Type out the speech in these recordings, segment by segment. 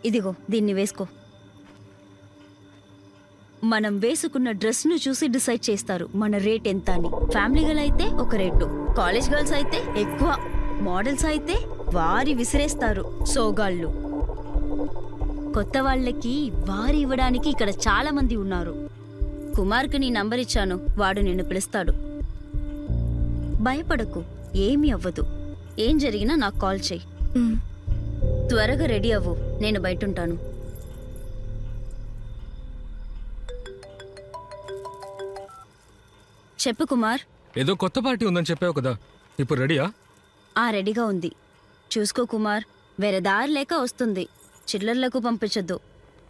ఇదిగో దీన్ని వేసుకో. మనం వేసుకున్న డ్రెస్ను చూసి డిసైడ్ చేస్తారు మన రేట్ ఎంత అని. ఫ్యామిలీ గర్ల్ అయితే ఒక రేటు, కాలేజ్ గర్ల్స్ అయితే ఎక్కువ, మోడల్స్ అయితే వారి విసిరేస్తారు సోగాళ్ళు. కొత్త వాళ్ళకి వారి ఇవ్వడానికి ఇక్కడ చాలా మంది ఉన్నారు. కుమార్కి నీ నంబర్ ఇచ్చాను, వాడు నిన్ను పిలుస్తాడు. భయపడకు, ఏమీ అవ్వదు. ఏం జరిగినా నాకు కాల్ చెయ్యి. త్వరగా రెడీ అవ్వు, నేను బయటుంటాను. చెప్పు కుమార్. ఏదో కొత్త పార్టీ ఉందని చెప్పావు కదా, ఇప్పుడు రెడీయా? రెడీగా ఉంది. చూసుకో కుమార్, వేరే దారి లేక వస్తుంది. చిల్లర్లకు పంపించొద్దు.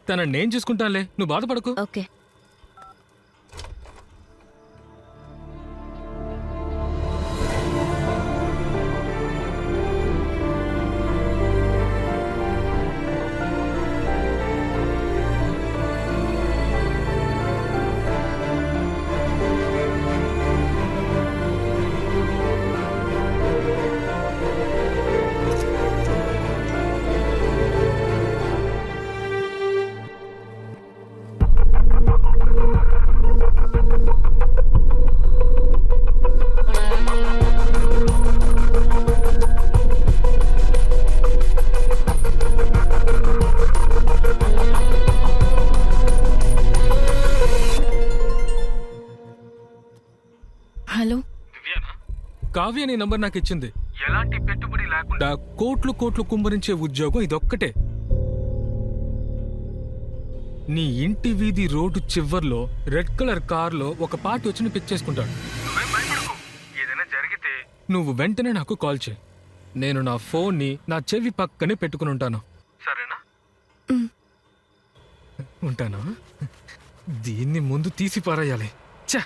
తనని నేను చూసుకుంటానులే, నువ్వు బాధపడకు. ఓకే. హలో, కావ్య నీ నంబర్ నాకు ఇచ్చింది. ఎలాంటి పెట్టుబడి లేకుండా కోట్లు కోట్లు కుమ్మరించే ఉద్యోగం ఇదొక్కటే. నీ ఇంటి వీధి రోడ్డు చివర్లో రెడ్ కలర్ కార్లో ఒక పార్టీ వచ్చి పిక్ చేసుకుంటాడు. ఏదైనా జరిగితే నువ్వు వెంటనే నాకు కాల్ చేయి. నేను నా ఫోన్ని నా చెవి పక్కనే పెట్టుకుని ఉంటాను, సరేనా? ఉంటానా? దీన్ని ముందు తీసి పారేయాలి. ఛా!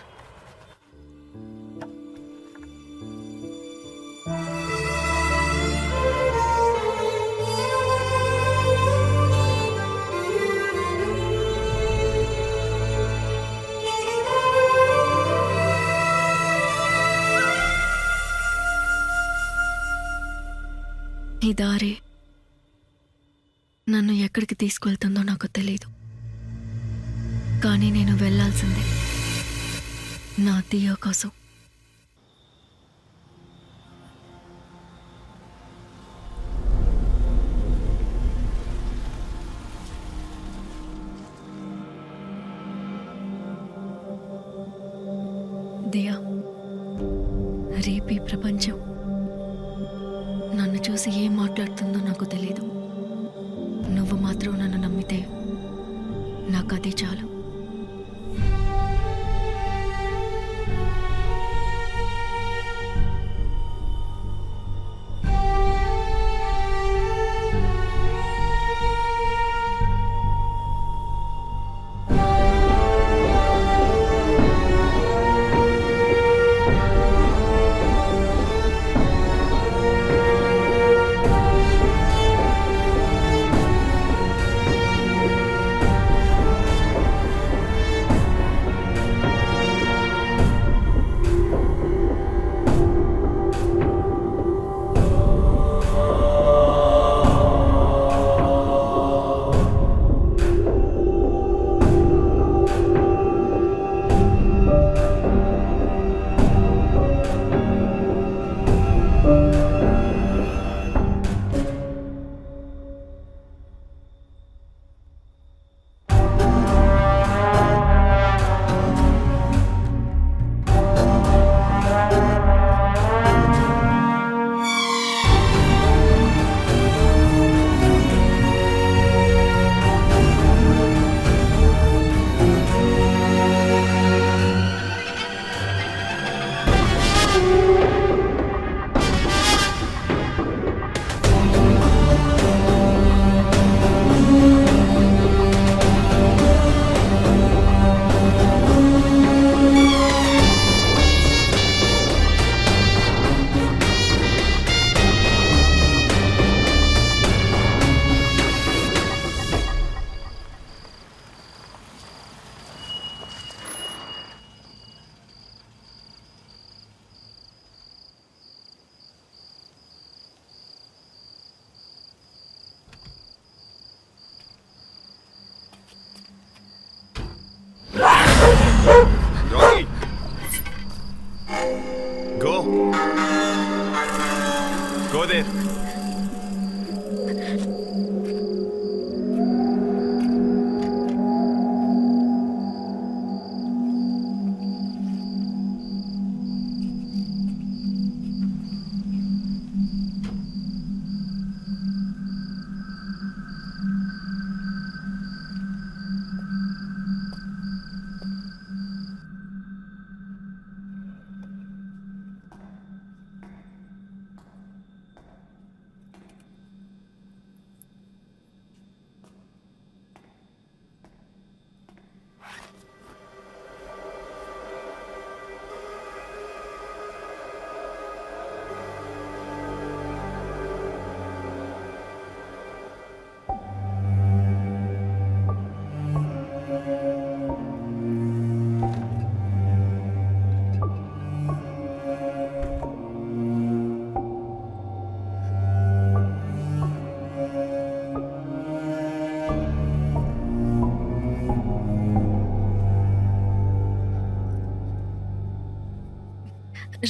ఈ దారి నన్ను ఎక్కడికి తీసుకువెళ్తుందో నాకు తెలీదు, కానీ నేను వెళ్ళాల్సిందే నా దియా కోసం. దియా, రేపు ఈ ప్రపంచం నన్ను చూసి ఏం మాట్లాడుతుందో నాకు తెలీదు. నువ్వు మాత్రం నన్ను నమ్మితే నాకు అది చాలు.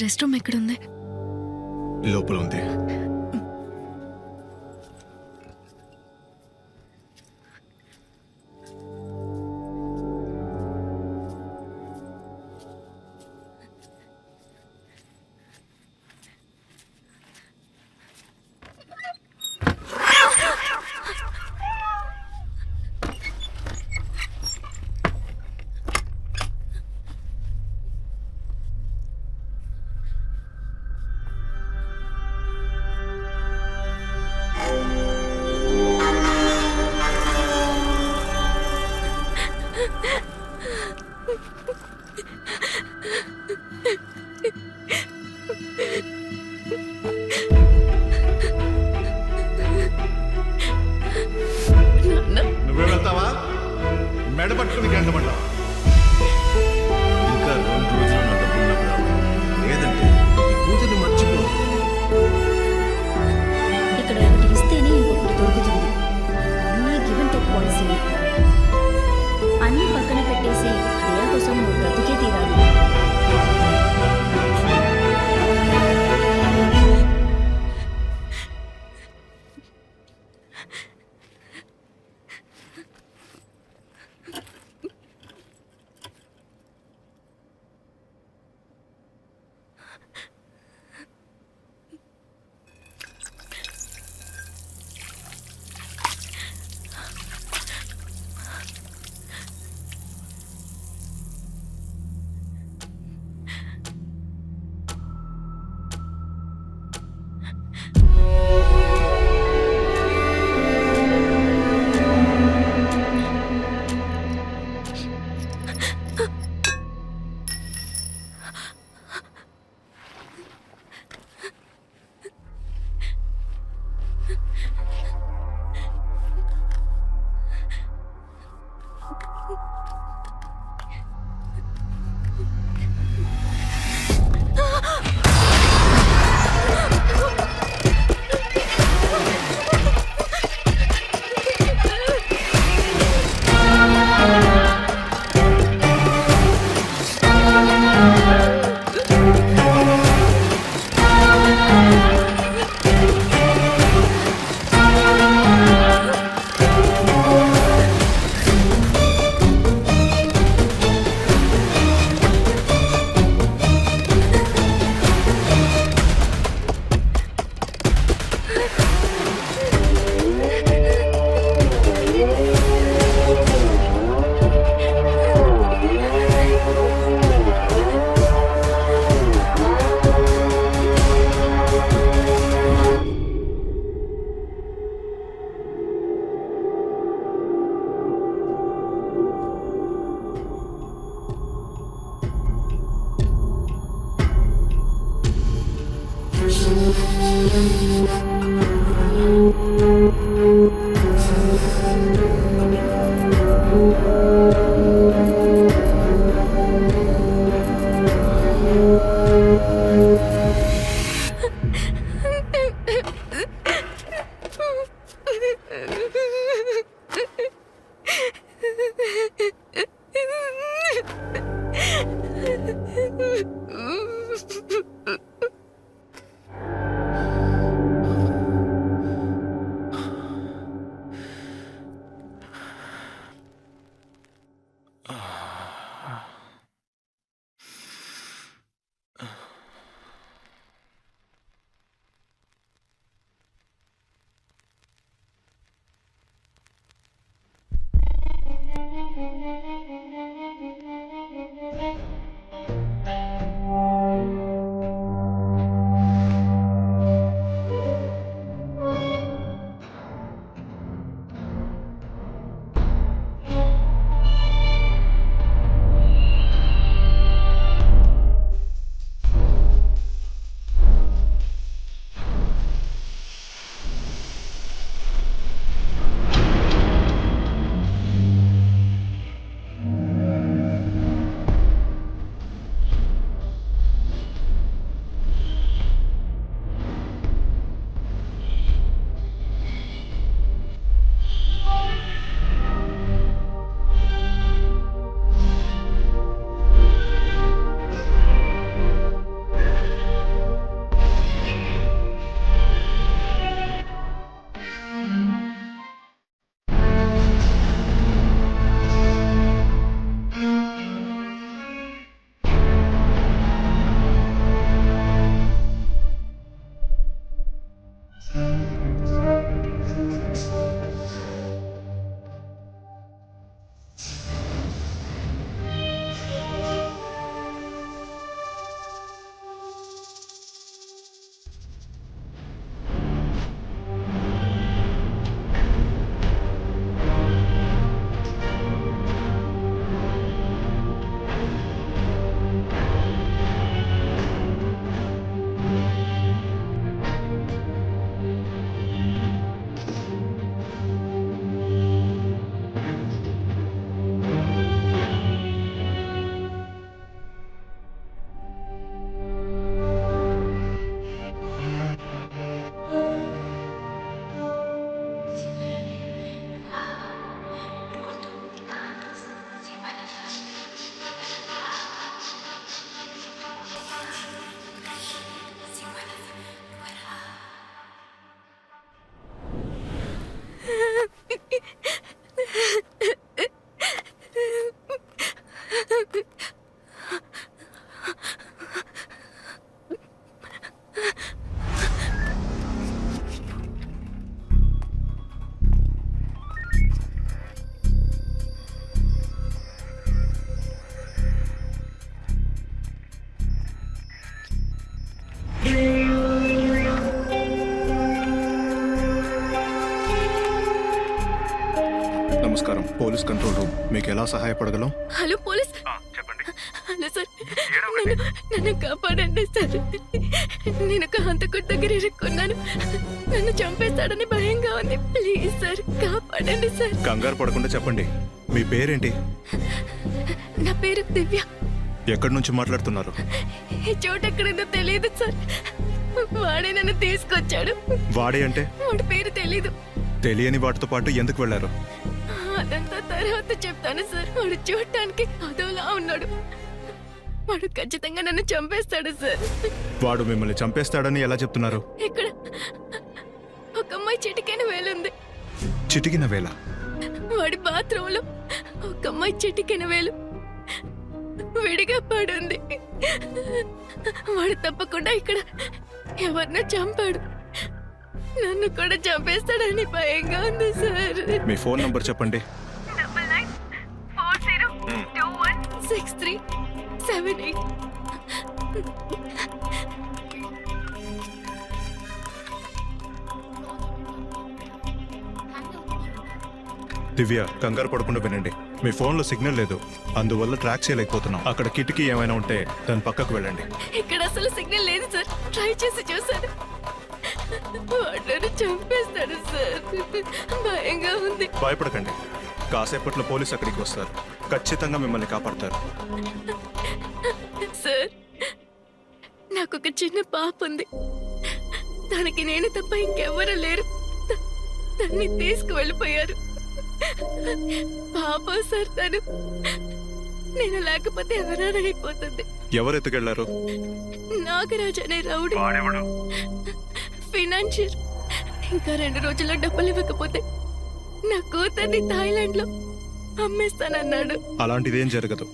రెస్ట్ రూమ్ ఎక్కడుంది? లోపల ఉంది. నువ్వే వెళ్తావా? మెడ పట్టుకుని గంటపడ్డావా? ఇంకా 2 రోజులు నా డబ్బులు నాకు రావాలి. లేదంటే ఈ కూతుర్ని మర్చిపో. ఇక్కడ ఒకటి ఇస్తేనే ఇంకొకటి దొరుకుతుంది. అన్నీ గివ్ అండ్ టేక్ పాలసీ. అన్నీ పక్కన పెట్టేసి దేని కోసం నువ్వు బ్రతికే తీరాలి. Police control room. మీకు ఎలా సహాయపడగలం? Hello police. చెప్పండి. హలో సార్, నన్ను కాపాడండి సార్. నేను ఒక హంతకుడి దగ్గర ఇరుక్కున్నాను. నన్ను చంపేస్తాడని భయంగా ఉంది. ప్లీజ్ సార్, కాపాడండి సార్. కంగారు పడకుండా చెప్పండి. మీ పేరేంటి? నా పేరు దివ్య. ఎక్కడి నుంచి మాట్లాడుతున్నారు? ఈ చోటు ఎక్కడుందో తెలియదు సార్. వాడే నన్ను తీసుకొచ్చాడు. వాడే అంటే? వాడి పేరు తెలీదు. తెలియని వాటితో పాటు ఎందుకు వెళ్ళారు? అదంతా తర్వాత చెప్తాను సార్. వాడు చూడటానికి అదోలా ఉన్నాడు. వాడు ఖచ్చితంగా నన్ను చంపేస్తాడు సార్. వాడు మిమ్మల్ని చంపేస్తాడని ఎలా చెప్తున్నారు? ఇక్కడ ఒక అమ్మాయి చిటికెన వేలుంది. చిటికిన వేళ? వాడి బాత్రూంలో ఒక అమ్మాయి చిటికెన వేలు విడిగా పడుంది. వాడు తప్పకుండా ఇక్కడ ఎవరినో చంపాడు. నన్ను కూడా చంపేస్తాడని భయంగా ఉంది సార్. మీ ఫోన్ నంబర్ చెప్పండి. 9940216378. దివ్య, కంగారు పడకుండా వినండి. మీ ఫోన్లో సిగ్నల్ లేదు, అందువల్ల ట్రాక్ చేయలేకపోతున్నాం. అక్కడ కిటికీ ఏమైనా ఉంటే దాని పక్కకు వెళ్ళండి. ఇక్కడ అసలు సిగ్నల్ లేదు సార్. ట్రై చేసి చూసాను. వాడు చంపేస్తాడు సార్. భయంగా ఉంది. భయపడకండి, కాసేపట్లో పోలీసు అక్కడికి వస్తారు. ఖచ్చితంగా మిమ్మల్ని కాపాడతారు. సార్, నాకు ఒక చిన్న పాప ఉంది. దానికి నేను తప్ప ఇంకెవ్వరూ లేరు. దాన్ని తీసుకువెళ్ళిపోయారు. పాప సార్ తను. నేను లేకపోతే అనాథైపోతుంది. ఎవరు ఎత్తుకెళ్లారు? నాగరాజ్ అనే రౌడీ. ఫినాన్షియర్. ఇంకా 2 రోజుల్లో డబ్బులు ఇవ్వకపోతే నా కూతుర్ని థాయిలాండ్ లో అమ్మేస్తానన్నాడు. అలాంటిదేం జరగదు.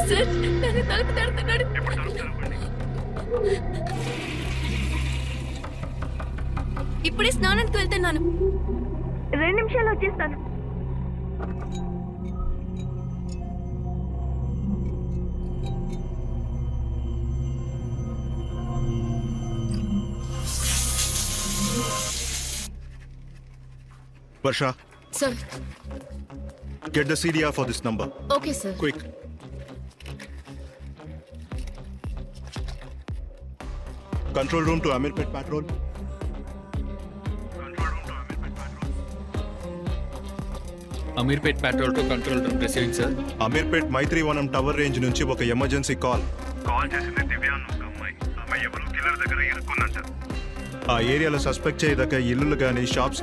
సార్, నన్ను తలుపు తడుతున్నాడు. ఇప్పుడే స్నానానికి వెళ్తున్నాను. 2 నిమిషాలు వచ్చేస్తాను. Varsha, sir. get the CDR for this number. Okay sir. Quick. Control room to Amirpet Patrol. Ameerpet patrol to control room receiving sir. Ameerpet Maitrivanam tower range నుంచి ఒక ఎమర్జెన్సీ కాల్. చేసింది దివ్య అన్న ఒక అమ్మాయి. ఆమె ఎవరో కిల్లర్ దగ్గర ఇరుక్కుందంట. ఆ ఏరియాలో సస్పెక్ట్ చేయదగ్గ ఇల్లులు కానీ షాప్స్